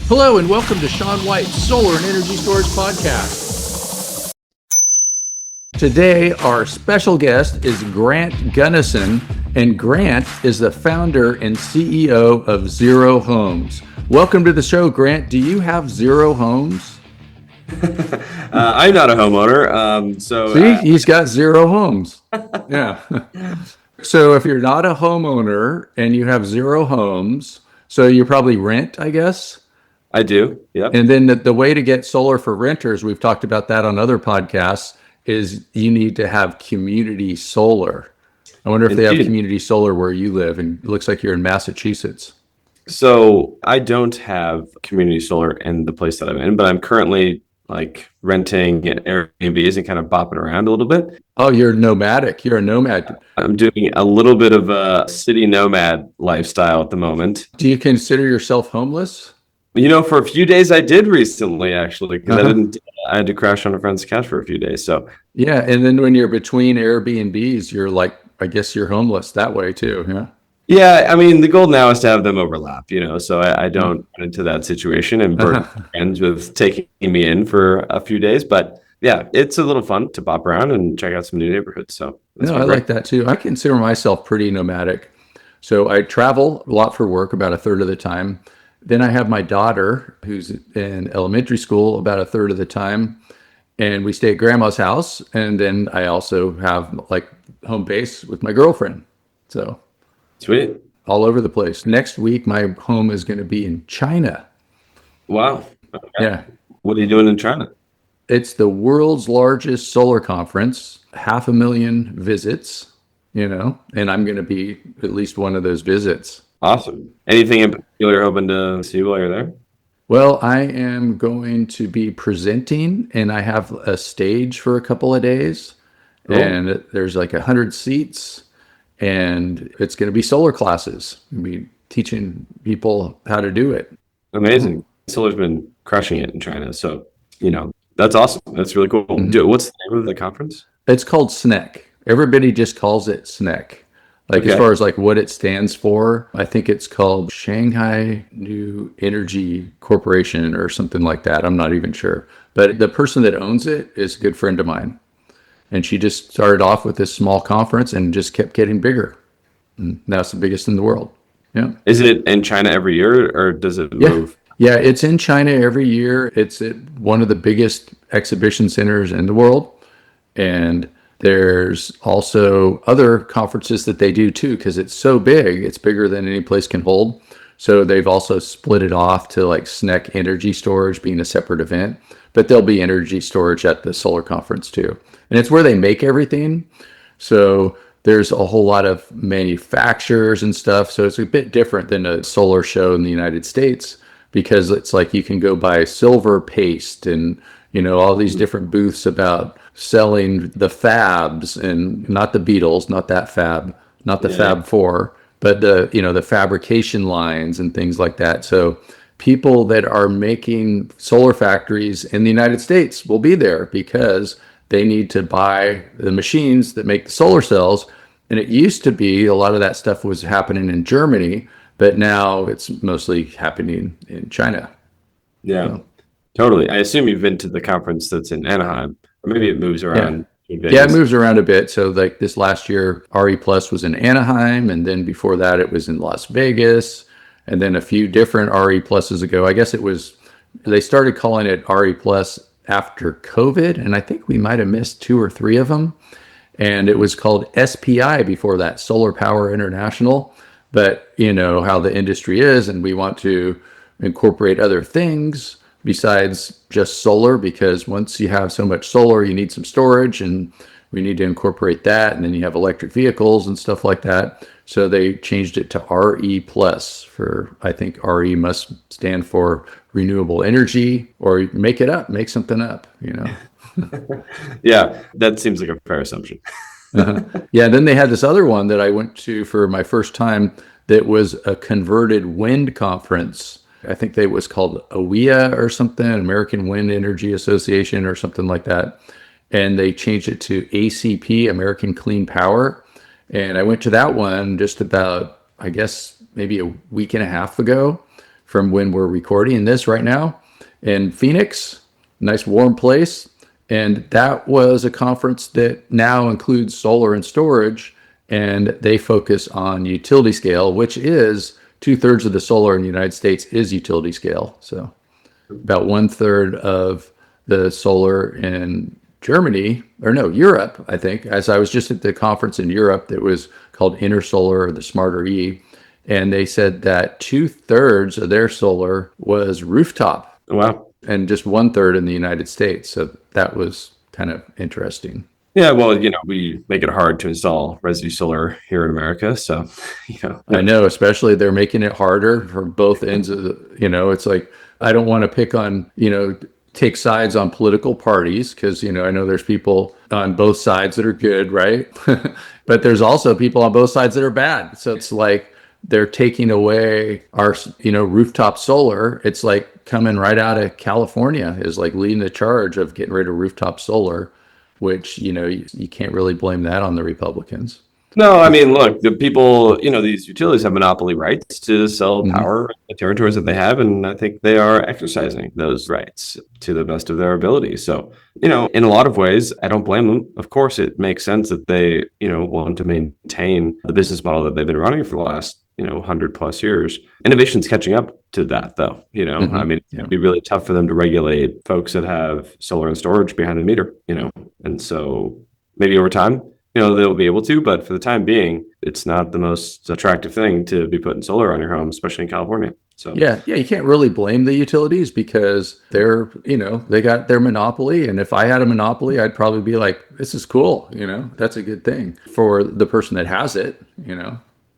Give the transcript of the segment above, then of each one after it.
Hello and welcome to Sean White's Solar and Energy Storage Podcast. Today, our special guest is Grant Gunnison, and Grant is the founder and CEO of Zero Homes. Welcome to the show, Grant. Do you have zero homes? I'm not a homeowner, See, he's got zero homes. Yeah. So if you're not a homeowner and you have zero homes, so you probably rent, I guess? I do. Yep. And then the way to get solar for renters, we've talked about that on other podcasts, is you need to have community solar. I wonder if they have community solar where you live, and it looks like you're in Massachusetts. So I don't have community solar in the place that I'm in, but I'm currently renting at Airbnbs and kind of bopping around a little bit. Oh, you're nomadic. You're a nomad. I'm doing a little bit of a city nomad lifestyle at the moment. Do you consider yourself homeless? For a few days I did recently, actually, because I had to crash on a friend's couch for a few days. So yeah, and then when you're between Airbnbs, you're I guess you're homeless that way too, yeah? Yeah, I mean, the goal now is to have them overlap, so I don't get into that situation and burden friends with taking me in for a few days. But yeah, it's a little fun to bop around and check out some new neighborhoods. So I like that too. I consider myself pretty nomadic. So I travel a lot for work, about a third of the time. Then I have my daughter who's in elementary school about a third of the time. And we stay at grandma's house. And then I also have home base with my girlfriend. So sweet. All over the place. Next week, my home is going to be in China. Wow. Okay. Yeah. What are you doing in China? It's the world's largest solar conference, 500,000 visits, and I'm going to be at least one of those visits. Awesome. Anything in particular you're hoping to see while you're there? Well, I am going to be presenting, and I have a stage for a couple of days. Cool. And there's 100 seats, and it's going to be solar classes. We'll be teaching people how to do it. Amazing. Solar's been crushing it in China. So, that's awesome. That's really cool. Mm-hmm. What's the name of the conference? It's called SNEC. Everybody just calls it SNEC. As far as what it stands for, I think it's called Shanghai New Energy Corporation or something like that. I'm not even sure. But the person that owns it is a good friend of mine. And she just started off with this small conference and just kept getting bigger. And now it's the biggest in the world. Yeah. Is it in China every year or does it move? Yeah, it's in China every year. It's at one of the biggest exhibition centers in the world. And there's also other conferences that they do too, because it's so big. It's bigger than any place can hold. So they've also split it off to SNEC energy storage being a separate event. But there'll be energy storage at the solar conference too. And it's where they make everything. So there's a whole lot of manufacturers and stuff. So it's a bit different than a solar show in the United States, because it's you can go buy silver paste and, all these different booths about selling the fabs, and not the Beatles, not that fab, not the Fab Four, but the fabrication lines and things like that. So people that are making solar factories in the United States will be there because they need to buy the machines that make the solar cells. And it used to be a lot of that stuff was happening in Germany, but now it's mostly happening in China. Yeah, so. Totally. I assume you've been to the conference that's in Anaheim, or maybe it moves around. Yeah, it moves around a bit. So this last year, RE Plus was in Anaheim, and then before that it was in Las Vegas, and then a few different RE Pluses ago. I guess they started calling it RE Plus after COVID, and I think we might have missed 2 or 3 of them. And it was called SPI before that, Solar Power International. But how the industry is, and we want to incorporate other things besides just solar, because once you have so much solar, you need some storage, and we need to incorporate that. And then you have electric vehicles and stuff like that. So they changed it to RE Plus for, I think RE must stand for renewable energy, or make something up, Yeah, that seems like a fair assumption. Yeah, then they had this other one that I went to for my first time that was a converted wind conference. I think it was called AWEA or something, American Wind Energy Association or something like that. And they changed it to ACP, American Clean Power. And I went to that one just about, I guess, maybe a week and a half ago from when we're recording this right now in Phoenix, nice warm place. And that was a conference that now includes solar and storage, and they focus on utility scale, which is 2/3 of the solar in the United States is utility scale. So about 1/3 of the solar in Germany, or no, Europe, I think, as I was just at the conference in Europe that was called Intersolar or the Smarter E, and they said that 2/3 of their solar was rooftop. Wow. And just 1/3 in the United States. So that was kind of interesting. Yeah, well, we make it hard to install resi solar here in America. So, I know, especially they're making it harder for both ends of it's like, I don't want to pick on, take sides on political parties because, I know there's people on both sides that are good, right? But there's also people on both sides that are bad. So it's like they're taking away our, rooftop solar. It's like coming right out of California is like leading the charge of getting rid of rooftop solar, which, you can't really blame that on the Republicans. No, I mean, look, the people, these utilities have monopoly rights to sell power in the territories that they have, and I think they are exercising those rights to the best of their ability. So, in a lot of ways, I don't blame them. Of course, it makes sense that they, want to maintain the business model that they've been running for the last 100+ years. Innovation's catching up to that, though. I mean, it'd be really tough for them to regulate folks that have solar and storage behind the meter. And so maybe over time, they'll be able to, but for the time being, it's not the most attractive thing to be putting solar on your home, especially in California. So yeah, you can't really blame the utilities because they're, they got their monopoly. And if I had a monopoly, I'd probably be like, this is cool. That's a good thing for the person that has it.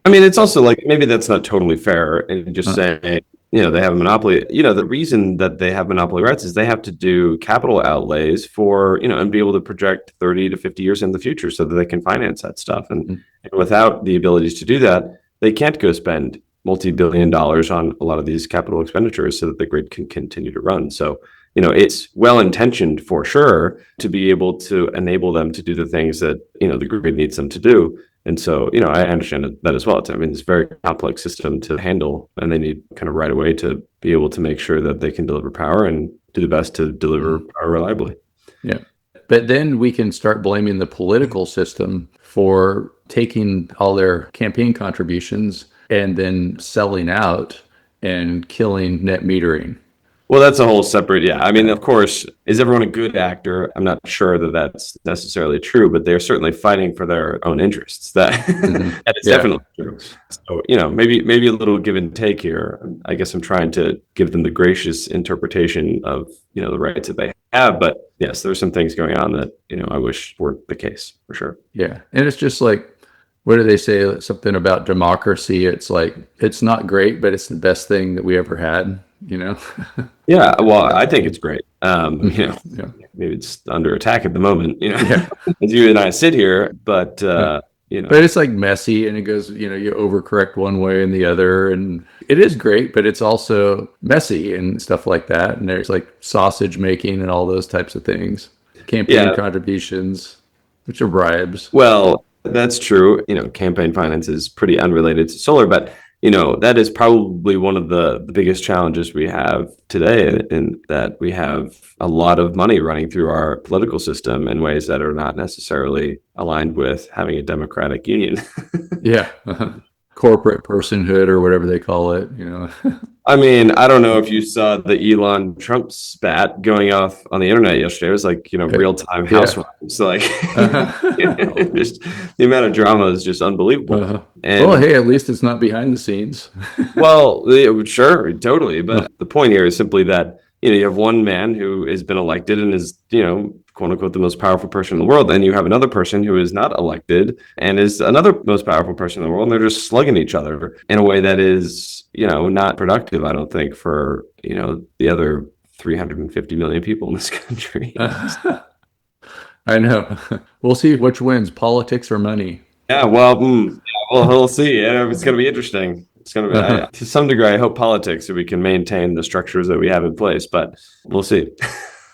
I mean, it's also like, maybe that's not totally fair and just saying, they have a monopoly. The reason that they have monopoly rights is they have to do capital outlays for, and be able to project 30 to 50 years in the future so that they can finance that stuff. And without the abilities to do that, they can't go spend multi-billion dollars on a lot of these capital expenditures so that the grid can continue to run. So, it's well-intentioned for sure to be able to enable them to do the things that, the grid needs them to do. And so, I understand that as well. It's a very complex system to handle, and they need kind of right away to be able to make sure that they can deliver power and do the best to deliver power reliably. Yeah. But then we can start blaming the political system for taking all their campaign contributions and then selling out and killing net metering. Well, that's a whole separate, yeah. I mean, of course, is everyone a good actor? I'm not sure that that's necessarily true, but they're certainly fighting for their own interests. That is definitely true. So, maybe a little give and take here. I guess I'm trying to give them the gracious interpretation of, the rights that they have. But yes, there's some things going on that, I wish weren't the case for sure. Yeah. And it's just like, what do they say? Something about democracy. It's like, it's not great, but it's the best thing that we ever had. Yeah, well, I think it's great. Maybe it's under attack at the moment, as you and I sit here, but but it's like messy and it goes, you overcorrect one way and the other, and it is great, but it's also messy and stuff like that. And there's like sausage making and all those types of things, campaign contributions, which are bribes. Well, that's true. Campaign finance is pretty unrelated to solar, but that is probably one of the biggest challenges we have today, in that we have a lot of money running through our political system in ways that are not necessarily aligned with having a democratic union. Yeah. Corporate personhood or whatever they call it, I mean, I don't know if you saw the Elon Trump spat going off on the internet yesterday. It was like, real-time housewives. Like, just the amount of drama is just unbelievable. Well, hey, at least it's not behind the scenes. Well, sure, totally. But the point here is simply that, you have one man who has been elected and is, quote unquote, the most powerful person in the world. And you have another person who is not elected and is another most powerful person in the world. And they're just slugging each other in a way that is, not productive, I don't think, for, the other 350 million people in this country. I know. We'll see which wins, politics or money. Yeah, well, we'll see. It's going to be interesting. It's going to be, to some degree, I hope politics, so we can maintain the structures that we have in place, but we'll see.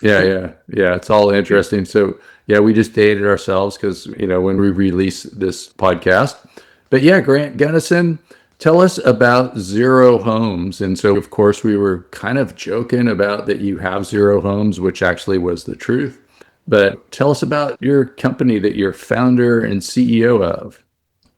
Yeah. It's all interesting. So yeah, we just dated ourselves because, when we release this podcast, but yeah, Grant Gunnison, Tell us about Zero Homes. And so, of course, we were kind of joking about that you have zero homes, which actually was the truth. But tell us about your company that you're founder and CEO of.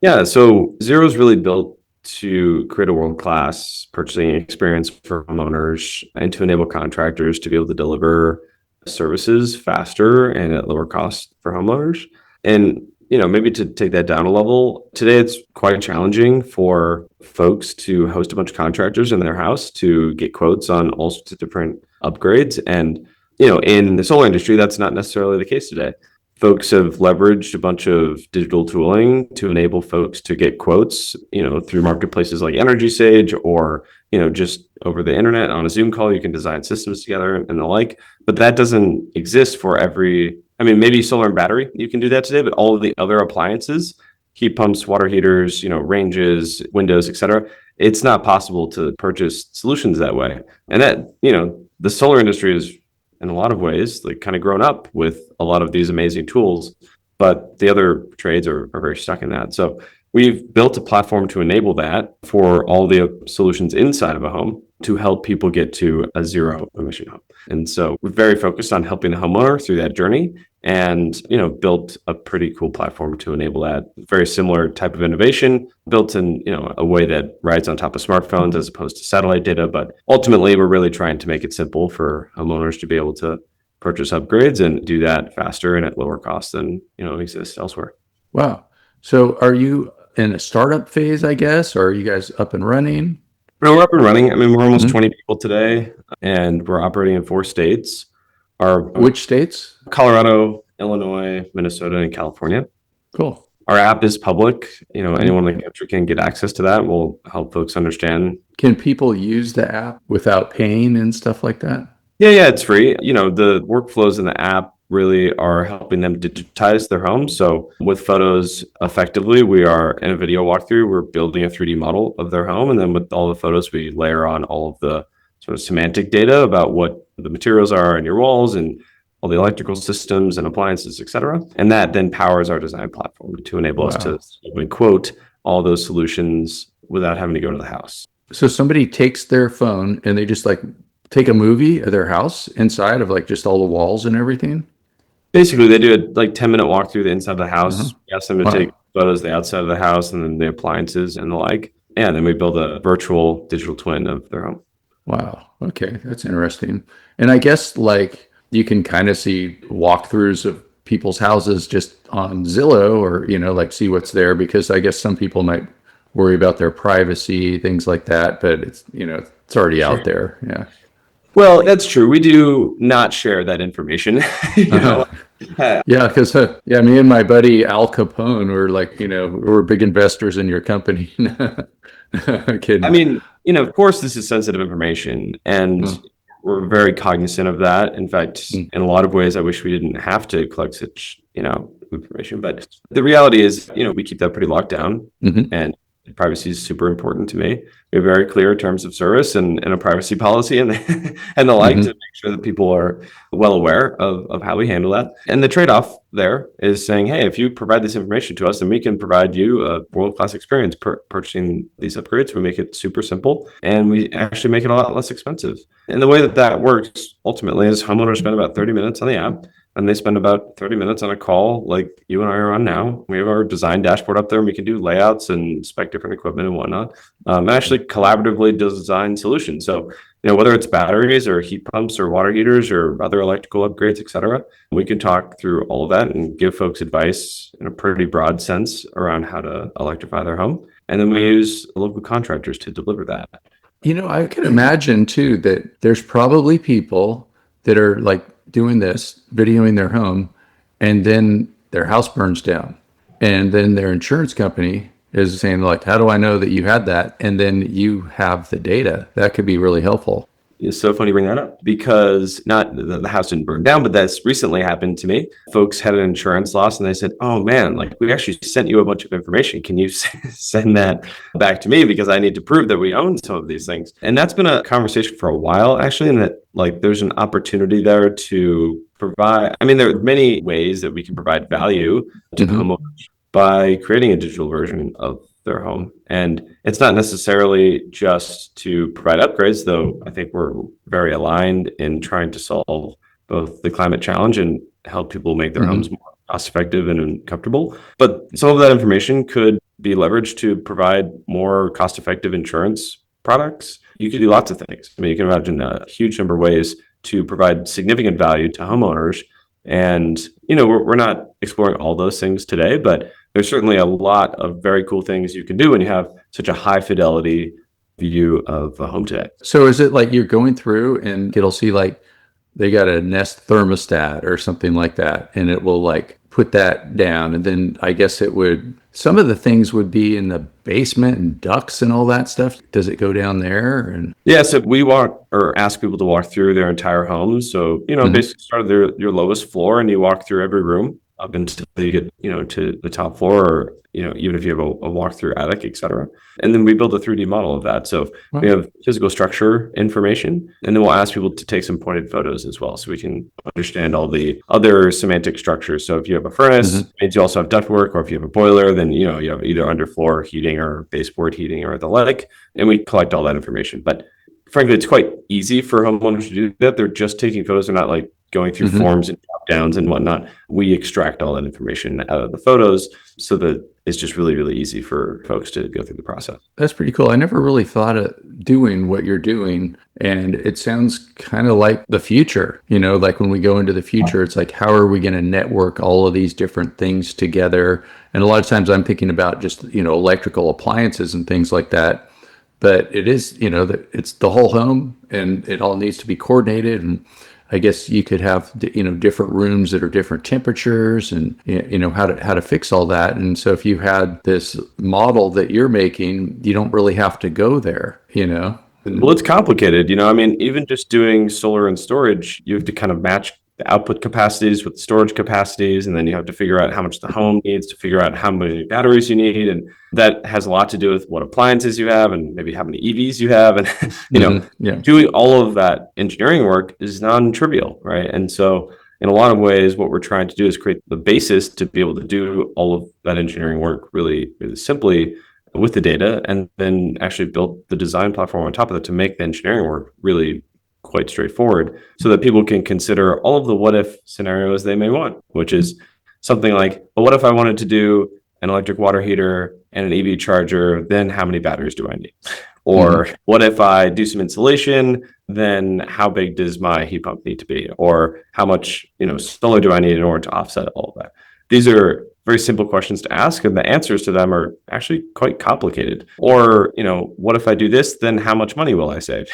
Yeah, so Zero is really built to create a world-class purchasing experience for homeowners and to enable contractors to be able to deliver services faster and at lower cost for homeowners. And maybe to take that down a level, today it's quite challenging for folks to host a bunch of contractors in their house to get quotes on all sorts of different upgrades. And in the solar industry, that's not necessarily the case today. Folks have leveraged a bunch of digital tooling to enable folks to get quotes, through marketplaces like Energy Sage, or, just over the internet on a Zoom call, you can design systems together and the like. But that doesn't exist for maybe solar and battery, you can do that today, but all of the other appliances, heat pumps, water heaters, ranges, windows, et cetera, it's not possible to purchase solutions that way. And that, the solar industry is, in a lot of ways, like kind of grown up with a lot of these amazing tools, but the other trades are very stuck in that. So we've built a platform to enable that for all the solutions inside of a home to help people get to a zero emission home. And so we're very focused on helping the homeowner through that journey, and built a pretty cool platform to enable that. Very similar type of innovation, built in a way that rides on top of smartphones as opposed to satellite data. But ultimately, we're really trying to make it simple for homeowners to be able to purchase upgrades and do that faster and at lower cost than exists elsewhere. Wow. So are you in a startup phase, I guess, or are you guys up and running? No, we're up and running. We're almost Mhm. 20 people today, and we're operating in 4 states. Our Which states? Colorado, Illinois, Minnesota, and California. Cool. Our app is public. Mhm. Anyone in the country can get access to that. We'll help folks understand. Can people use the app without paying and stuff like that? Yeah, it's free. The workflows in the app really are helping them digitize their homes. So with photos, effectively, we are in a video walkthrough, we're building a 3D model of their home. And then with all the photos, we layer on all of the sort of semantic data about what the materials are in your walls and all the electrical systems and appliances, et cetera. And that then powers our design platform to enable us to Wow. quote all those solutions without having to go to the house. So somebody takes their phone and they just like take a movie of their house inside of like just all the walls and everything? Basically, they do a 10-minute walk through the inside of the Uh-huh. house. We ask them to take Wow. photos of the outside of the house and then the appliances and the like. Yeah, and then we build a virtual digital twin of their home. Wow. Okay. That's interesting. And I guess like you can kind of see walkthroughs of people's houses just on Zillow or, like see what's there because I guess some people might worry about their privacy, things like that, but it's already Sure. out there. Yeah. Well, that's true. We do not share that information. you know. Uh-huh. Yeah, because me and my buddy Al Capone were like, we're big investors in your company. I Kidding. mean, of course, this is sensitive information, and Uh, we're very cognizant of that. In fact, mm, in a lot of ways, I wish we didn't have to collect such, information. But the reality is, we keep that pretty locked down, mhm, and privacy is super important to me. We have very clear terms of service and a privacy policy and and the like to mhm, make sure that people are well aware of how we handle that. And the trade-off there is saying, hey, if you provide this information to us, then we can provide you a world-class experience purchasing these upgrades. We make it super simple, and we actually make it a lot less expensive. And the way that works ultimately is homeowners spend about 30 minutes on the app, and they spend about 30 minutes on a call like you and I are on now. We have our design dashboard up there, and we can do layouts and spec different equipment and whatnot. And actually collaboratively design solutions. So, whether it's batteries or heat pumps or water heaters or other electrical upgrades, et cetera, we can talk through all of that and give folks advice in a pretty broad sense around how to electrify their home. And then we use local contractors to deliver that. I can imagine too that there's probably people that are like doing this, videoing their home, and then their house burns down. And then their insurance company is saying, like, how do I know that you had that? And then you have the data. That could be really helpful. It's so funny you bring that up because not the house didn't burn down, but that's recently happened to me. Folks had an insurance loss and they said, oh man, like we actually sent you a bunch of information. Can you send that back to me? Because I need to prove that we own some of these things. And that's been a conversation for a while, actually, and that like there's an opportunity there to provide. There are many ways that we can provide value to Hmm. homeowners by creating a digital version of their home. And it's not necessarily just to provide upgrades, though I think we're very aligned in trying to solve both the climate challenge and help people make their homes more cost effective and comfortable. But some of that information could be leveraged to provide more cost effective insurance products. You could do lots of things. I mean, you can imagine a huge number of ways to provide significant value to homeowners. And, we're not exploring all those things today, but there's certainly a lot of very cool things you can do when you have such a high fidelity view of a home today. So is it like you're going through and it'll see like they got a Nest thermostat or something like that, and it will like put that down, and then I guess some of the things would be in the basement and ducts and all that stuff. Does it go down there? And yeah, so we walk or ask people to walk through their entire home. So, basically start at your lowest floor and you walk through every room up until you get, to the top floor, or, even if you have a walk-through attic, et cetera. And then we build a 3D model of that. So we have physical structure information, and then we'll ask people to take some pointed photos as well, so we can understand all the other semantic structures. So if you have a furnace, it means you also have ductwork, or if you have a boiler, then, you have either underfloor heating or baseboard heating or the like, and we collect all that information. But frankly, it's quite easy for homeowners to do that. They're just taking photos. They're not like going through forms and drop downs and whatnot. We extract all that information out of the photos so that it's just really, really easy for folks to go through the process. That's pretty cool. I never really thought of doing what you're doing, and it sounds kind of like the future. Like when we go into the future, it's like, how are we going to network all of these different things together? And a lot of times I'm thinking about just, electrical appliances and things like that. But it is, it's the whole home, and it all needs to be coordinated. And I guess you could have, different rooms that are different temperatures, and, how to fix all that. And so if you had this model that you're making, you don't really have to go there, Well, it's complicated. I mean, even just doing solar and storage, you have to kind of match the output capacities with the storage capacities, and then you have to figure out how much the home needs to figure out how many batteries you need, and that has a lot to do with what appliances you have and maybe how many EVs you have, and doing all of that engineering work is non-trivial, right? And so in a lot of ways, what we're trying to do is create the basis to be able to do all of that engineering work really, really simply with the data, and then actually build the design platform on top of that to make the engineering work really quite straightforward, so that people can consider all of the what if scenarios they may want, which is something like, well, what if I wanted to do an electric water heater and an EV charger, then how many batteries do I need? Or what if I do some insulation, then how big does my heat pump need to be? Or how much, solar do I need in order to offset all of that? These are very simple questions to ask, and the answers to them are actually quite complicated. Or, what if I do this, then how much money will I save?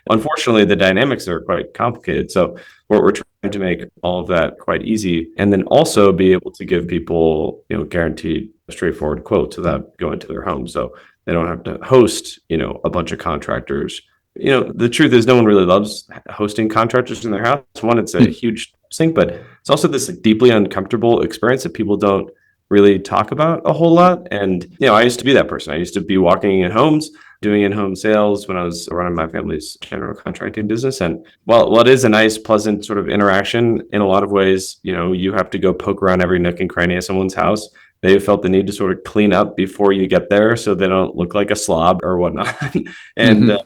Unfortunately, the dynamics are quite complicated. So we're trying to make all of that quite easy, and then also be able to give people, guaranteed straightforward quotes without going to their home. So they don't have to host, a bunch of contractors. The truth is no one really loves hosting contractors in their house. One, it's a huge thing, but it's also this deeply uncomfortable experience that people don't really talk about a whole lot. And, I used to be that person. I used to be walking in homes, doing in-home sales when I was running my family's general contracting business. And while it is a nice, pleasant sort of interaction, in a lot of ways, you have to go poke around every nook and cranny of someone's house. They felt the need to sort of clean up before you get there so they don't look like a slob or whatnot. And,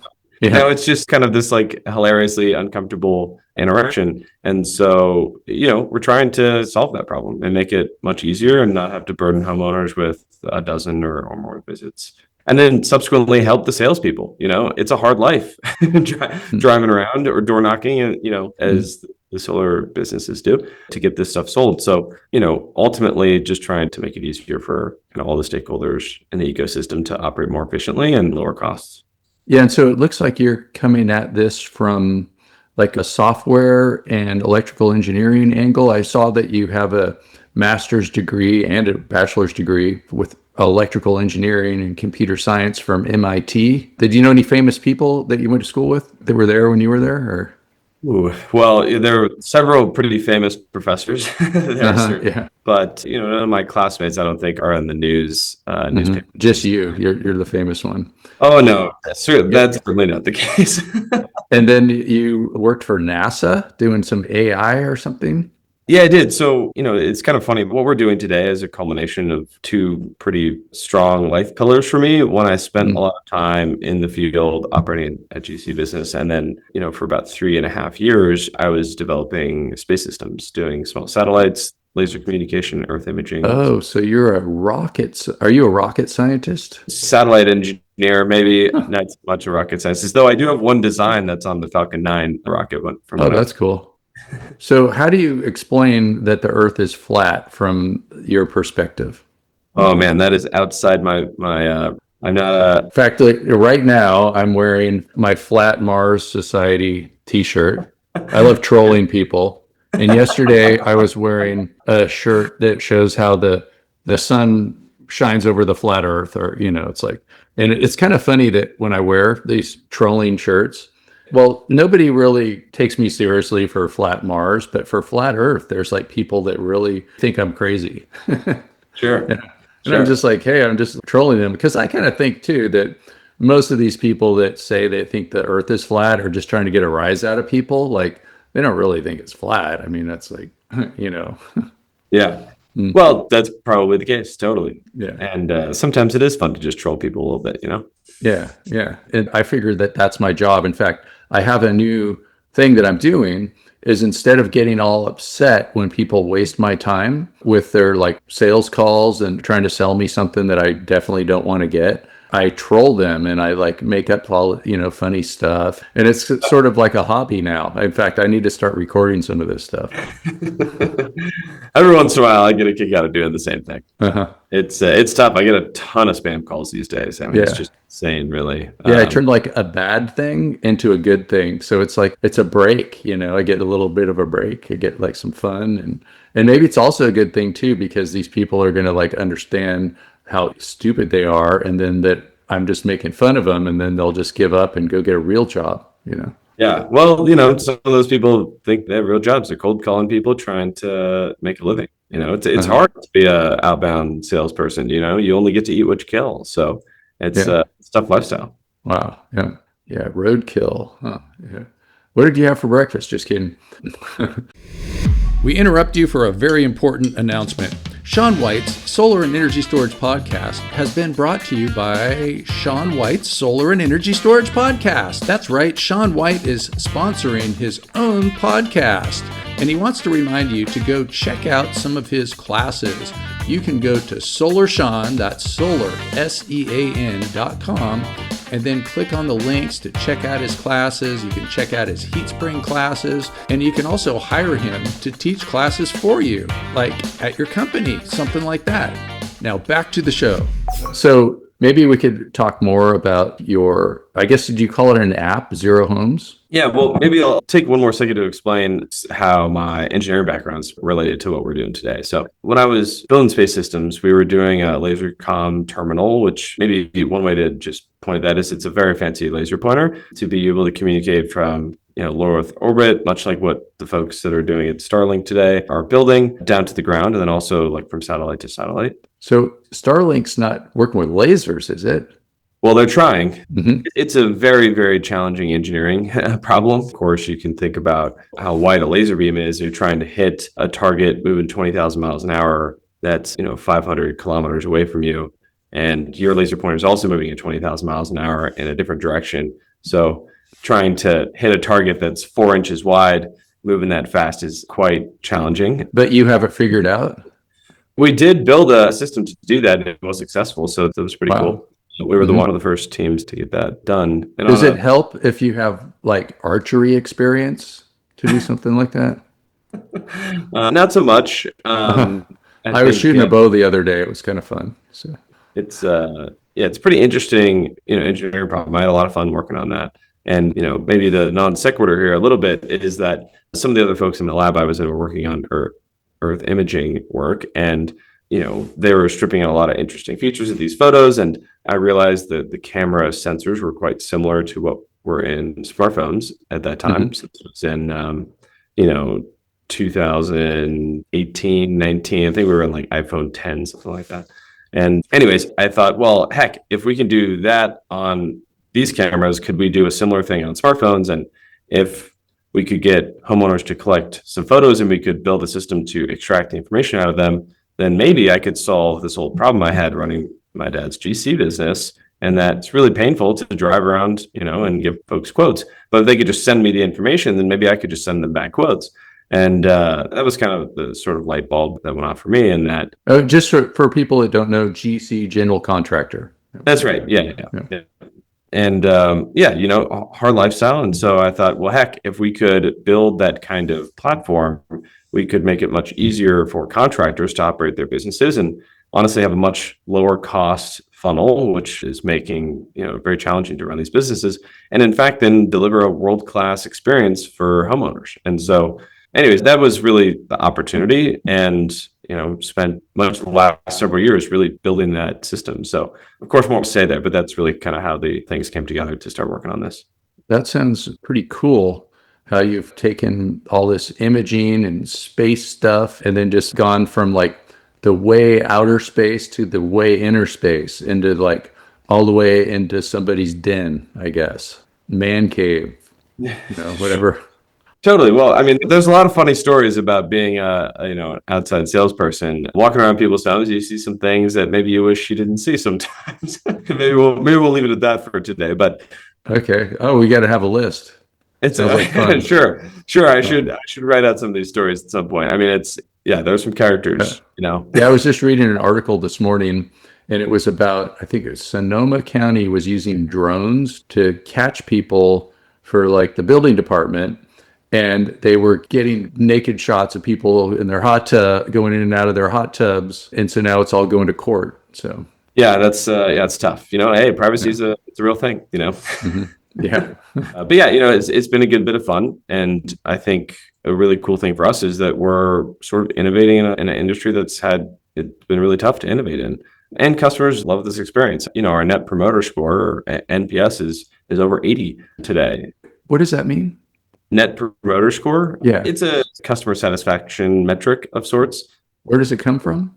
it's just kind of this like hilariously uncomfortable interaction. And so, we're trying to solve that problem and make it much easier and not have to burden homeowners with a dozen or more visits. And then subsequently help the salespeople. It's a hard life driving around or door knocking, as the solar businesses do, to get this stuff sold. So, ultimately just trying to make it easier for all the stakeholders in the ecosystem to operate more efficiently and lower costs. Yeah, and so it looks like you're coming at this from like a software and electrical engineering angle. I saw that you have a master's degree and a bachelor's degree with electrical engineering and computer science from MIT. Did you know any famous people that you went to school with that were there when you were there? Or? Ooh, well, there are several pretty famous professors there, Yeah. but none of my classmates, I don't think, are in the newspaper. Just you. You're the famous one. Oh no, that's certainly not the case. And then you worked for NASA doing some AI or something? Yeah, I did. So, it's kind of funny. What we're doing today is a culmination of two pretty strong life pillars for me. One, I spent a Mm. lot of time in the field operating a GC business. And then, for about 3.5 years, I was developing space systems, doing small satellites, laser communication, Earth imaging, Oh, so you're are you a rocket scientist? satellite engineer, maybe Huh. not so much a rocket scientist, though I do have one design that's on the Falcon 9 rocket from Oh, when I was. that's cool. So how do you explain that the Earth is flat from your perspective? Oh man, that is outside I'm not a. In fact, like, right now, I'm wearing my Flat Mars Society t-shirt. I love trolling people. And yesterday, I was wearing a shirt that shows how the sun shines over the flat Earth, or it's like, and it's kind of funny that when I wear these trolling shirts, well, nobody really takes me seriously for flat Mars, but for flat Earth, there's like people that really think I'm crazy. Sure. Yeah. And I'm Sure. just like, hey, I'm just trolling them because I kind of think too that most of these people that say they think the earth is flat are just trying to get a rise out of people. Like, they don't really think it's flat. I mean, that's like, you know, Yeah. mm, Well, that's probably the case. Totally. yeah, And sometimes it is fun to just troll people a little bit. yeah, yeah. And I figured that that's my job. In fact, I have a new thing that I'm doing is instead of getting all upset when people waste my time with their like sales calls and trying to sell me something that I definitely don't want to get, I troll them and I like make up all, funny stuff. And it's sort of like a hobby now. In fact, I need to start recording some of this stuff. Every once in a while, I get a kick out of doing the same thing. Uh-huh. It's tough. I get a ton of spam calls these days. I mean, it's Yeah. just insane, really. Yeah, I turned like a bad thing into a good thing. So it's like it's a break, I get a little bit of a break. I get like some fun and maybe it's also a good thing too because these people are going to like understand how stupid they are and then that I'm just making fun of them and then they'll just give up and go get a real job. Yeah. Well, some of those people think they have real jobs. They're cold calling people trying to make a living. It's Uh-huh. hard to be a outbound salesperson. You only get to eat what you kill. So Yeah. it's a tough lifestyle. Wow. Yeah. Yeah, roadkill. Huh. Yeah. What did you have for breakfast? Just kidding. We interrupt you for a very important announcement. Sean White's Solar and Energy Storage Podcast has been brought to you by Sean White's Solar and Energy Storage Podcast. That's right, Sean White is sponsoring his own podcast, and he wants to remind you to go check out some of his classes. You can go to SolarSEAN, that's Solar, SEAN.com, and then click on the links to check out his classes. You can check out his heat spring classes, and you can also hire him to teach classes for you, like at your company, something like that. Now back to the show. So maybe we could talk more about I guess, did you call it an app, Zero Homes? Yeah, well, maybe I'll take one more second to explain how my engineering background's related to what we're doing today. So when I was building space systems, we were doing a laser comm terminal, which maybe one way to just point that is it's a very fancy laser pointer to be able to communicate from low Earth orbit, much like what the folks that are doing at Starlink today are building, down to the ground, and then also like from satellite to satellite. So Starlink's not working with lasers, is it? Well, they're trying. Mm-hmm. It's a very, very challenging engineering problem. Of course, you can think about how wide a laser beam is. You're trying to hit a target moving 20,000 miles an hour that's 500 kilometers away from you. And your laser pointer is also moving at 20,000 miles an hour in a different direction. So trying to hit a target that's 4 inches wide, moving that fast is quite challenging. But you have it figured out? We did build a system to do that, and it was successful. So it was pretty Wow. cool. We were Mm-hmm. one of the first teams to get that done. And Does it help if you have like archery experience to do something like that? not so much. I was shooting a bow the other day. It was kind of fun. So it's it's pretty interesting, engineering problem. I had a lot of fun working on that. And maybe the non sequitur here a little bit is that some of the other folks in the lab I was in were working on Earth imaging work, and they were stripping out a lot of interesting features of these photos, and I realized that the camera sensors were quite similar to what were in smartphones at that time. Mhm. So this was in 2018, 19. I think we were in like iPhone 10, something like that. And anyways, I thought, well, heck, if we can do that on these cameras, could we do a similar thing on smartphones? And if we could get homeowners to collect some photos and we could build a system to extract the information out of them, then maybe I could solve this old problem I had running my dad's GC business. And that's really painful to drive around, and give folks quotes. But if they could just send me the information, then maybe I could just send them back quotes. And that was kind of the sort of light bulb that went off for me. And that Just for people that don't know, GC, general contractor. that's right. Yeah. And hard lifestyle. And so I thought, well, heck, if we could build that kind of platform, we could make it much easier for contractors to operate their businesses and honestly have a much lower cost funnel, which is making very challenging to run these businesses. And in fact, then deliver a world-class experience for homeowners. And so anyways, that was really the opportunity, and spent much of the last several years really building that system. So of course more to say there, but that's really kind of how the things came together to start working on this. That sounds pretty cool, how you've taken all this imaging and space stuff and then just gone from like the way outer space to the way inner space into like all the way into somebody's den, I guess, man cave, whatever. Totally. Well, I mean, there's a lot of funny stories about being an outside salesperson. Walking around people's homes, you see some things that maybe you wish you didn't see sometimes. maybe we'll leave it at that for today. But okay. Oh, we got to have a list. It's like fun. Sure. I should write out some of these stories at some point. I mean, there's some characters, Yeah, I was just reading an article this morning, and it was about, I think it was Sonoma County was using drones to catch people for like the building department. And they were getting naked shots of people in their hot tub, going in and out of their hot tubs. And so now it's all going to court. So yeah, it's tough. Hey, privacy is it's a real thing. Mm-hmm. Yeah. But yeah, it's been a good bit of fun, and I think a really cool thing for us is that we're sort of innovating in an industry it's been really tough to innovate in, and customers love this experience. Our Net Promoter Score, or NPS, is over 80 today. What does that mean? Net Promoter Score? Yeah. It's a customer satisfaction metric of sorts. Where does it come from?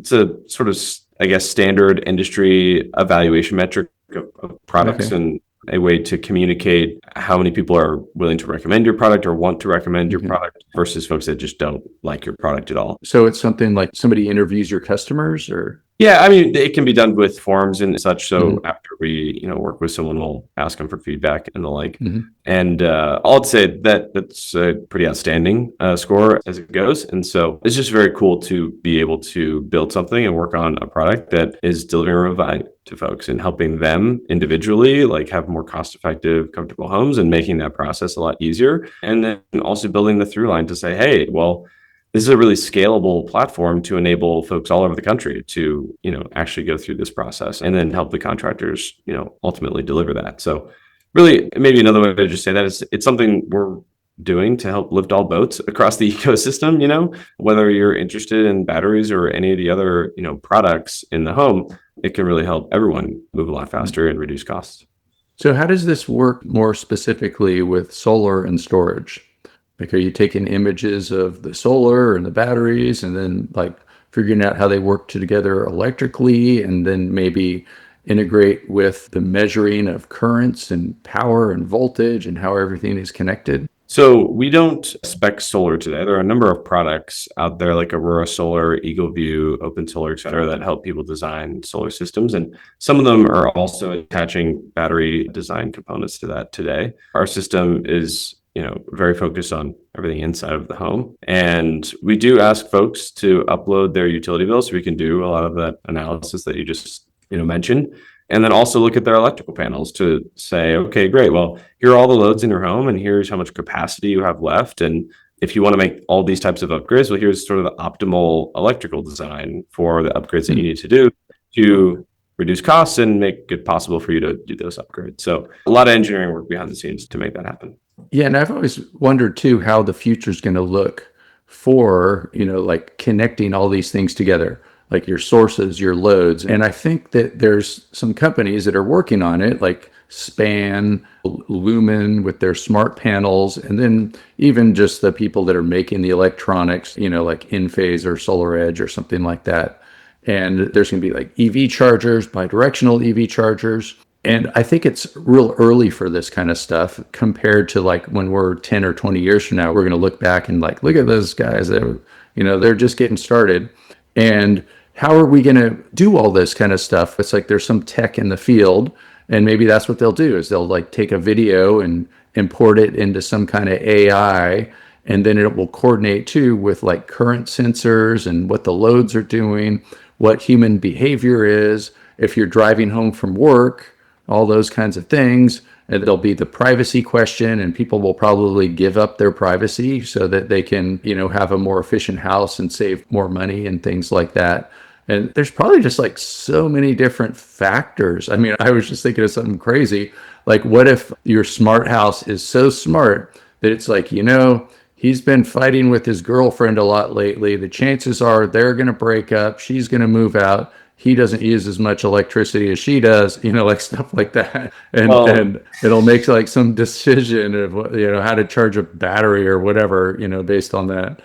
It's a sort of, I guess, standard industry evaluation metric of products, and a way to communicate how many people are willing to recommend your product or want to recommend your product versus folks that just don't like your product at all. So it's something like somebody interviews your customers, or? Yeah, I mean, it can be done with forms and such. So after we, work with someone, we'll ask them for feedback and the like. And I'll say that that's a pretty outstanding score as it goes. And so it's just very cool to be able to build something and work on a product that is delivering real value to folks and helping them individually, like, have more cost-effective, comfortable homes, and making that process a lot easier. And then also building the through line to say, hey, well, this is a really scalable platform to enable folks all over the country to, actually go through this process and then help the contractors, ultimately deliver that. So really, maybe another way to just say that is it's something we're doing to help lift all boats across the ecosystem, whether you're interested in batteries or any of the other, products in the home, it can really help everyone move a lot faster and reduce costs. So how does this work more specifically with solar and storage? Like, are you taking images of the solar and the batteries and then like figuring out how they work together electrically, and then maybe integrate with the measuring of currents and power and voltage and how everything is connected? So we don't spec solar today. There are a number of products out there like Aurora Solar, EagleView, Open Solar, et cetera, that help people design solar systems. And some of them are also attaching battery design components to that today. Our system is very focused on everything inside of the home. And we do ask folks to upload their utility bill so we can do a lot of that analysis that you just, mentioned. And then also look at their electrical panels to say, okay, great. Well, here are all the loads in your home, and here's how much capacity you have left. And if you want to make all these types of upgrades, well, here's sort of the optimal electrical design for the upgrades that you need to do to reduce costs and make it possible for you to do those upgrades. So a lot of engineering work behind the scenes to make that happen. Yeah, and I've always wondered too how the future is going to look for, like connecting all these things together, like your sources, your loads. And I think that there's some companies that are working on it, like Span, Lumen with their smart panels, and then even just the people that are making the electronics, like Enphase or SolarEdge or something like that. And there's going to be like EV chargers, bidirectional EV chargers. And I think it's real early for this kind of stuff compared to like when we're 10 or 20 years from now, we're going to look back and like, look at those guys that, they're just getting started. And how are we going to do all this kind of stuff? It's like there's some tech in the field, and maybe that's what they'll do is they'll like take a video and import it into some kind of AI, and then it will coordinate too with like current sensors and what the loads are doing, what human behavior is, if you're driving home from work, all those kinds of things. And there'll be the privacy question, and people will probably give up their privacy so that they can, have a more efficient house and save more money and things like that. And there's probably just like so many different factors. I mean, I was just thinking of something crazy. Like, what if your smart house is so smart that it's like, he's been fighting with his girlfriend a lot lately. The chances are they're going to break up. She's going to move out. He doesn't use as much electricity as she does, like stuff like that. And it'll make like some decision of how to charge a battery or whatever, based on that.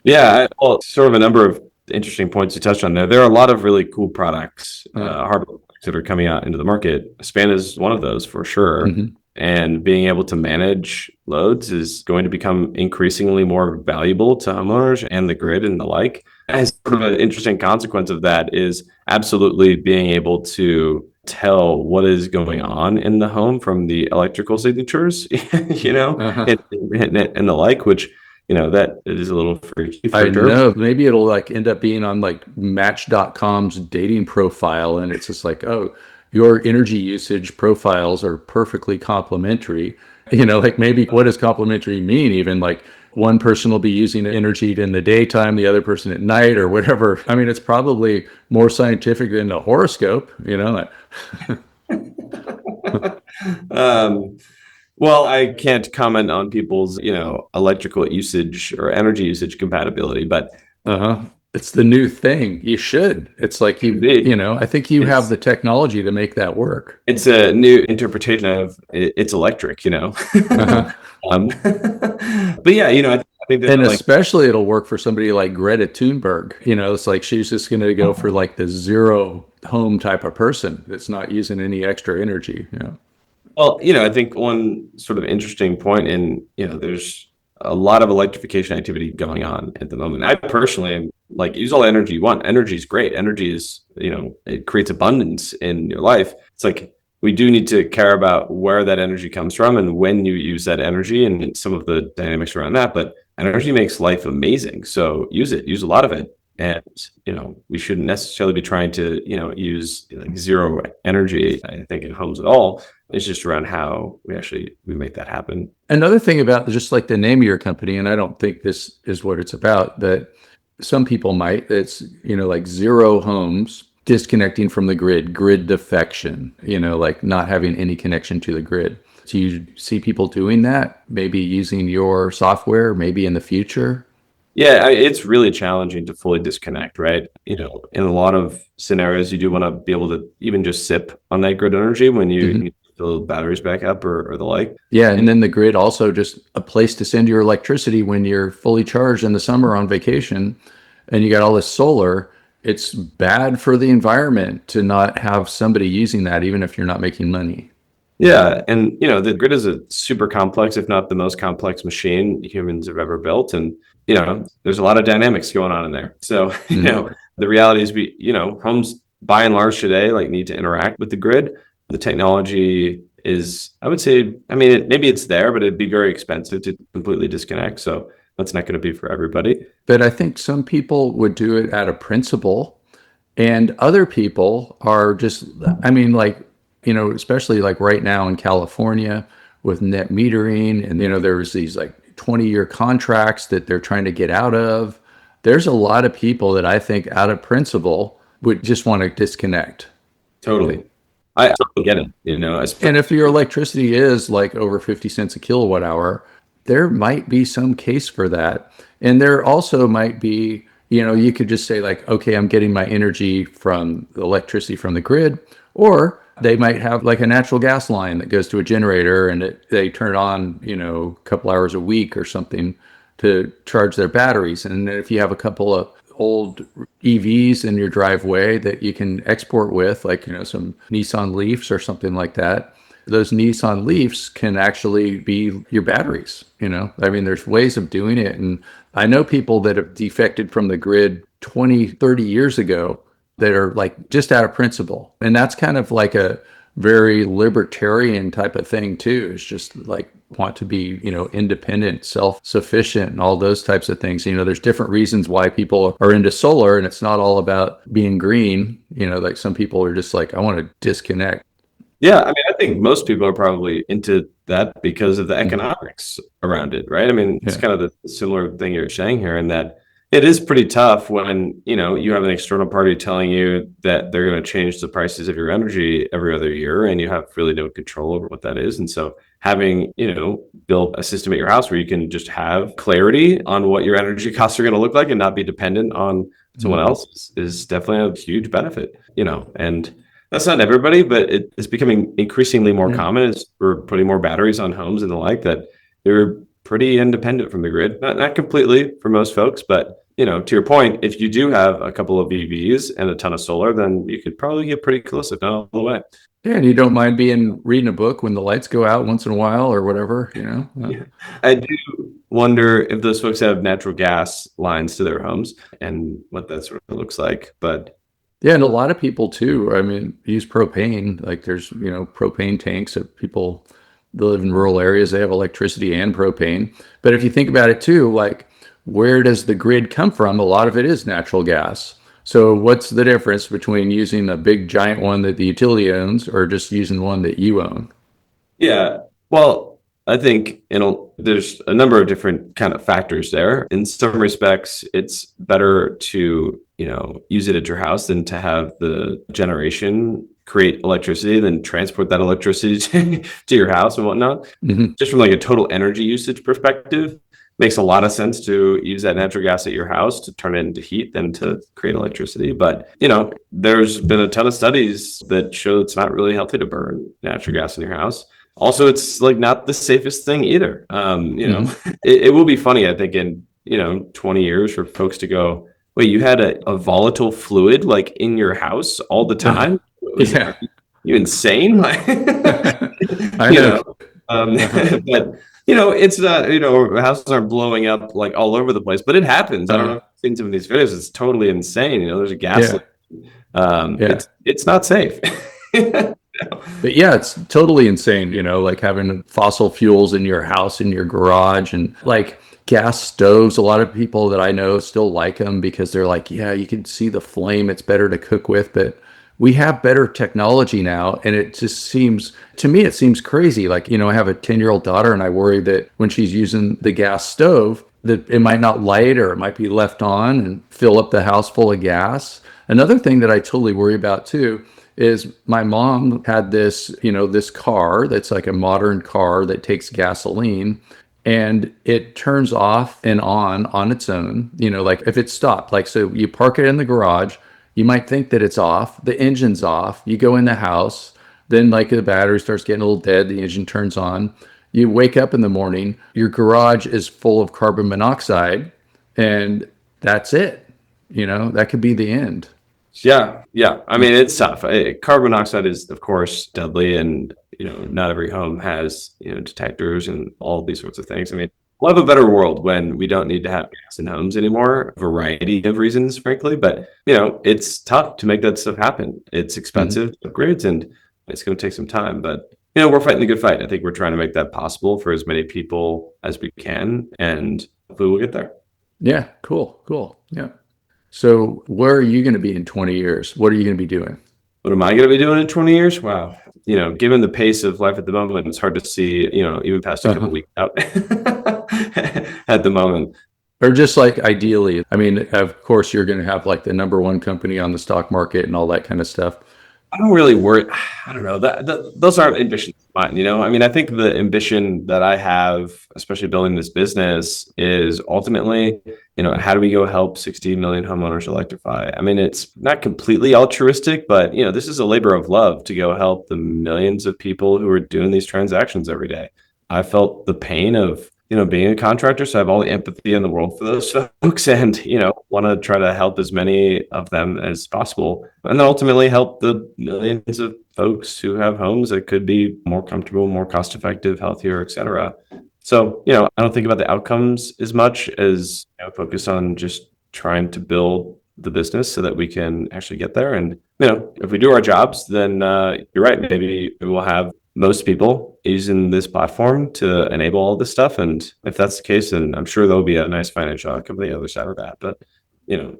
Yeah, well, sort of a number of interesting points you touched on there. There are a lot of really cool products, hardware products that are coming out into the market. SPAN is one of those for sure. Mm-hmm. And being able to manage loads is going to become increasingly more valuable to homeowners and the grid and the like. As sort of an interesting consequence of that is absolutely being able to tell what is going on in the home from the electrical signatures, Uh-huh. and the like, which, that is a little freaky for I sure. know. Maybe it'll like end up being on like Match.com's dating profile, and it's just like, oh, your energy usage profiles are perfectly complementary. Like maybe what does complementary mean? Even like one person will be using energy in the daytime, the other person at night, or whatever. I mean, it's probably more scientific than a horoscope. Like, Well, I can't comment on people's, electrical usage or energy usage compatibility, but it's the new thing. You should. It's like I think you have the technology to make that work. It's a new interpretation of it's electric, Uh-huh. But yeah, I think that And especially it'll work for somebody like Greta Thunberg. It's like she's just going to go for like the zero home type of person that's not using any extra energy. Well, I think one sort of interesting point in, there's a lot of electrification activity going on at the moment. I personally am like, use all the energy you want. Energy is great. Energy is, it creates abundance in your life. It's like, we do need to care about where that energy comes from and when you use that energy and some of the dynamics around that. But energy makes life amazing. So use a lot of it. And, we shouldn't necessarily be trying to, use like zero energy, I think, in homes at all. It's just around how we make that happen. Another thing about just like the name of your company, and I don't think this is what it's about, but some people might, it's, like zero homes disconnecting from the grid defection, like not having any connection to the grid. Do you see people doing that? Maybe using your software, maybe in the future? Yeah, it's really challenging to fully disconnect, right? In a lot of scenarios, you do want to be able to even just sip on that grid energy when you need to fill batteries back up or the like. Yeah, and then the grid also just a place to send your electricity when you're fully charged in the summer on vacation and you got all this solar. It's bad for the environment to not have somebody using that, even if you're not making money. Yeah, and the grid is a super complex, if not the most complex machine humans have ever built, and there's a lot of dynamics going on in there. So the reality is, homes by and large today like need to interact with the grid. The technology is, I would say, I mean, maybe it's there, but it'd be very expensive to completely disconnect. So that's not going to be for everybody. But I think some people would do it out of principle, and other people are just, I mean, like, especially like right now in California with net metering, and there's these like 20-year contracts that they're trying to get out of. There's a lot of people that I think out of principle would just want to disconnect. Totally. I totally get it, And if your electricity is like over 50 cents a kilowatt hour, there might be some case for that. And there also might be, you could just say like, okay, I'm getting my energy from the electricity from the grid, or they might have like a natural gas line that goes to a generator and they turn it on, a couple hours a week or something to charge their batteries. And if you have a couple of old EVs in your driveway that you can export with, like, some Nissan Leafs or something like that. Those Nissan Leafs can actually be your batteries. I mean, there's ways of doing it. And I know people that have defected from the grid 20, 30 years ago that are like just out of principle. And that's kind of like a very libertarian type of thing too. It's just like want to be, independent, self-sufficient and all those types of things. There's different reasons why people are into solar, and it's not all about being green. Like some people are just like, I want to disconnect. Yeah, I mean, I think most people are probably into that because of the economics around it, right? I mean, it's Yeah. kind of the similar thing you're saying here, in that it is pretty tough when, you have an external party telling you that they're going to change the prices of your energy every other year, and you have really no control over what that is. And so having, built a system at your house where you can just have clarity on what your energy costs are going to look like and not be dependent on someone else is definitely a huge benefit. And that's not everybody, but it's becoming increasingly more common as we're putting more batteries on homes and the like, that they're pretty independent from the grid. Not completely for most folks, but to your point, if you do have a couple of EVs and a ton of solar, then you could probably get pretty close, if not all the way. Yeah, and you don't mind reading a book when the lights go out once in a while or whatever. Yeah. I do wonder if those folks have natural gas lines to their homes and what that sort of looks like. But Yeah, and a lot of people too, I mean, use propane. Like there's, propane tanks that people that live in rural areas, they have electricity and propane. But if you think about it too, like where does the grid come from? A lot of it is natural gas. So what's the difference between using a big giant one that the utility owns or just using one that you own? yeah, well, I think there's a number of different kind of factors there. In some respects, it's better to use it at your house than to have the generation create electricity, then transport that electricity to your house and whatnot. Hmm. Just from like a total energy usage perspective, makes a lot of sense to use that natural gas at your house to turn it into heat than to create electricity. But there's been a ton of studies that show it's not really healthy to burn natural gas in your house. Also, it's like not the safest thing either. Hmm. It will be funny, I think, in 20 years for folks to go, wait, you had a volatile fluid like in your house all the time? Yeah. Are you insane? Like, I you know. know, but it's not, houses aren't blowing up like all over the place, but it happens. I don't know if you've seen some of these videos. It's totally insane. There's a gas Yeah. leak. Yeah. It's not safe. But yeah, it's totally insane, like having fossil fuels in your house, in your garage, and like gas stoves. A lot of people that I know still like them because they're like, yeah, you can see the flame. It's better to cook with. But we have better technology now. And it just seems, to me, it seems crazy. Like, I have a 10-year-old daughter, and I worry that when she's using the gas stove, that it might not light or it might be left on and fill up the house full of gas. Another thing that I totally worry about too is my mom had this car that's like a modern car that takes gasoline, and it turns off and on its own, like if it's stopped. Like, so you park it in the garage, you might think that it's off, the engine's off, you go in the house, then like the battery starts getting a little dead, the engine turns on, you wake up in the morning, your garage is full of carbon monoxide, and that's it. That could be the end. Yeah, yeah. I mean, it's tough. Carbon monoxide is, of course, deadly, and not every home has detectors and all these sorts of things. I mean, we'll have a better world when we don't need to have gas in homes anymore. A variety of reasons, frankly, but it's tough to make that stuff happen. It's Mhm. expensive upgrades, and it's going to take some time. But we're fighting the good fight. I think we're trying to make that possible for as many people as we can, and hopefully we'll get there. Yeah, cool, cool. Yeah. So where are you going to be in 20 years? What are you going to be doing? What am I going to be doing in 20 years? Wow. Given the pace of life at the moment, it's hard to see, even past a couple Uh-huh. of weeks out at the moment. Or just like ideally, I mean, of course, you're going to have like the number one company on the stock market and all that kind of stuff. I don't really worry. I don't know those aren't ambitions of mine. I mean, I think the ambition that I have, especially building this business, is ultimately, how do we go help 60 million homeowners electrify? I mean, it's not completely altruistic, but this is a labor of love to go help the millions of people who are doing these transactions every day. I felt the pain of being a contractor, so I have all the empathy in the world for those folks, and want to try to help as many of them as possible, and then ultimately help the millions of folks who have homes that could be more comfortable, more cost effective, healthier, etc. So I don't think about the outcomes as much as focus on just trying to build the business so that we can actually get there. And if we do our jobs, then you're right, maybe we'll have most people using this platform to enable all this stuff. And if that's the case, then I'm sure there'll be a nice financial outcome on the other side of that. But,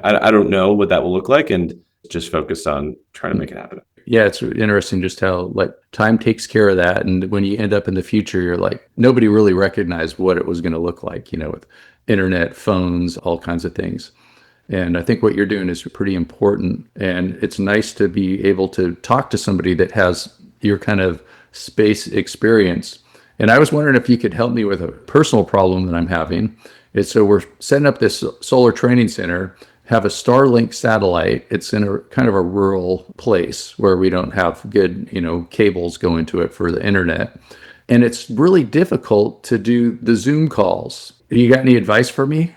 I don't know what that will look like, and just focused on trying to make it happen. Yeah, it's interesting just how like time takes care of that. And when you end up in the future, you're like, nobody really recognized what it was going to look like, with internet, phones, all kinds of things. And I think what you're doing is pretty important. And it's nice to be able to talk to somebody that has your kind of space experience. And I was wondering if you could help me with a personal problem that I'm having. So we're setting up this solar training center, have a Starlink satellite. It's in a kind of a rural place where we don't have good, cables going to it for the internet. And it's really difficult to do the Zoom calls. You got any advice for me?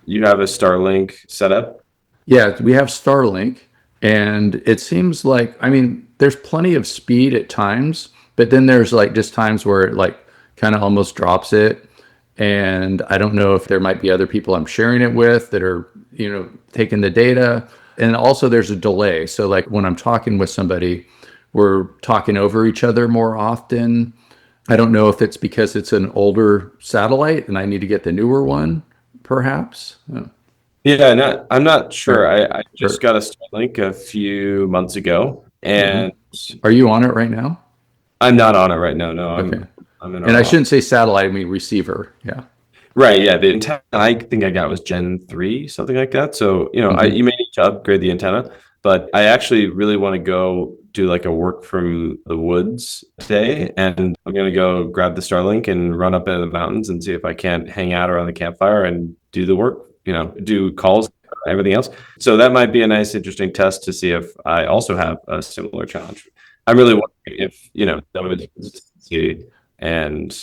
You have a Starlink setup? Yeah, we have Starlink. And it seems like, there's plenty of speed at times, but then there's like just times where it like kind of almost drops it. And I don't know if there might be other people I'm sharing it with that are, taking the data. And also there's a delay. So like when I'm talking with somebody, we're talking over each other more often. I don't know if it's because it's an older satellite and I need to get the newer one, perhaps. Yeah, I'm not sure. I just got a Starlink a few months ago, and Are you on it right now? I'm not on it right now. No, Okay. I'm in. And I shouldn't say satellite, I mean receiver. Yeah. Right. Yeah. The antenna I think I got was Gen 3, something like that. So, you may need to upgrade the antenna, but I actually really want to go do like a work from the woods day. And I'm going to go grab the Starlink and run up into the mountains and see if I can't hang out around the campfire and do the work, do calls, everything else. So that might be a nice, interesting test to see if I also have a similar challenge. I'm really wondering if, that would consistency. And,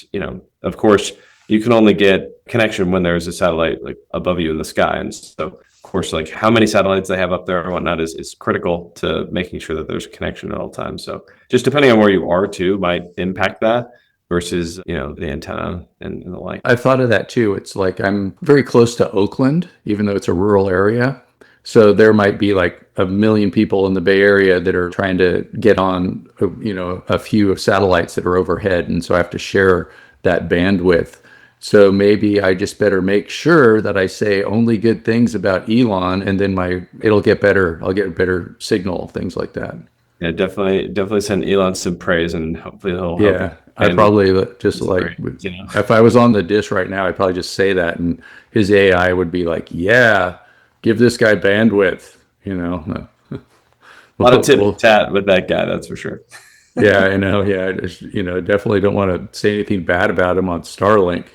of course, you can only get connection when there's a satellite like above you in the sky. And so, of course, like how many satellites they have up there and whatnot is critical to making sure that there's a connection at all times. So just depending on where you are too might impact that versus, the antenna and the like. I've thought of that too. It's like I'm very close to Oakland, even though it's a rural area. So there might be like a million people in the Bay Area that are trying to get on, a few of satellites that are overhead. And so I have to share that bandwidth. So maybe I just better make sure that I say only good things about Elon, and then it'll get better. I'll get a better signal, things like that. Yeah, definitely send Elon some praise, and hopefully he'll help. Yeah, I probably just like, if I was on the dish right now, I'd probably just say that, and his AI would be like, yeah, give this guy bandwidth, A lot of tit tat with that guy, that's for sure. Yeah, I know. Yeah, I just, definitely don't want to say anything bad about him on Starlink,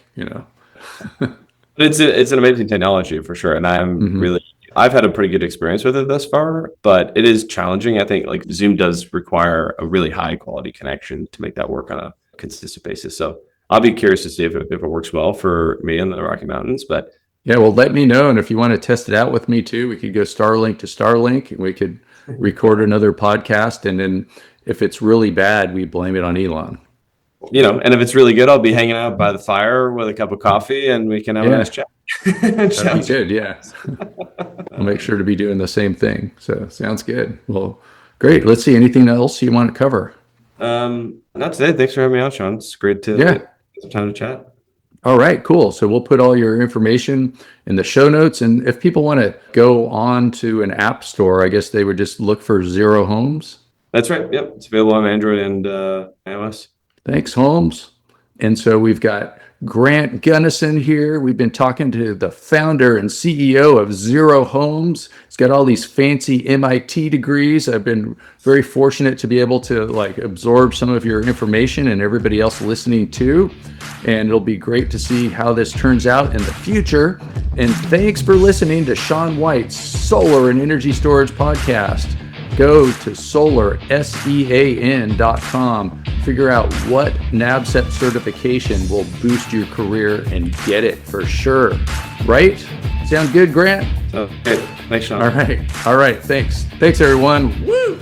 It's an amazing technology for sure. And I've had a pretty good experience with it thus far, but it is challenging. I think like Zoom does require a really high quality connection to make that work on a consistent basis. So I'll be curious to see if it works well for me in the Rocky Mountains, but yeah, well, let me know. And if you want to test it out with me too, we could go Starlink to Starlink and we could record another podcast. And then if it's really bad, we blame it on Elon. And if it's really good, I'll be hanging out by the fire with a cup of coffee and we can have a nice chat. That'd be good. Yeah. I'll make sure to be doing the same thing. So sounds good. Well, great. Let's see. Anything else you want to cover? Not today. Thanks for having me on, Sean. It's great to get some time to chat. All right, cool. So we'll put all your information in the show notes. And if people want to go on to an app store, I guess they would just look for Zero Homes. That's right. Yep. It's available on Android and iOS. Thanks, Holmes. And so we've got Grant Gunnison here. We've been talking to the founder and CEO of Zero Homes. He's got all these fancy MIT degrees. I've been very fortunate to be able to absorb some of your information and everybody else listening too. And it'll be great to see how this turns out in the future. And thanks for listening to Sean White's Solar and Energy Storage Podcast. go to SolarSEAN.com. Figure out what NABCEP certification will boost your career and get it for sure. Right? Sound good, Grant? Okay. Thanks, Sean. All right. Thanks. Thanks, everyone. Woo!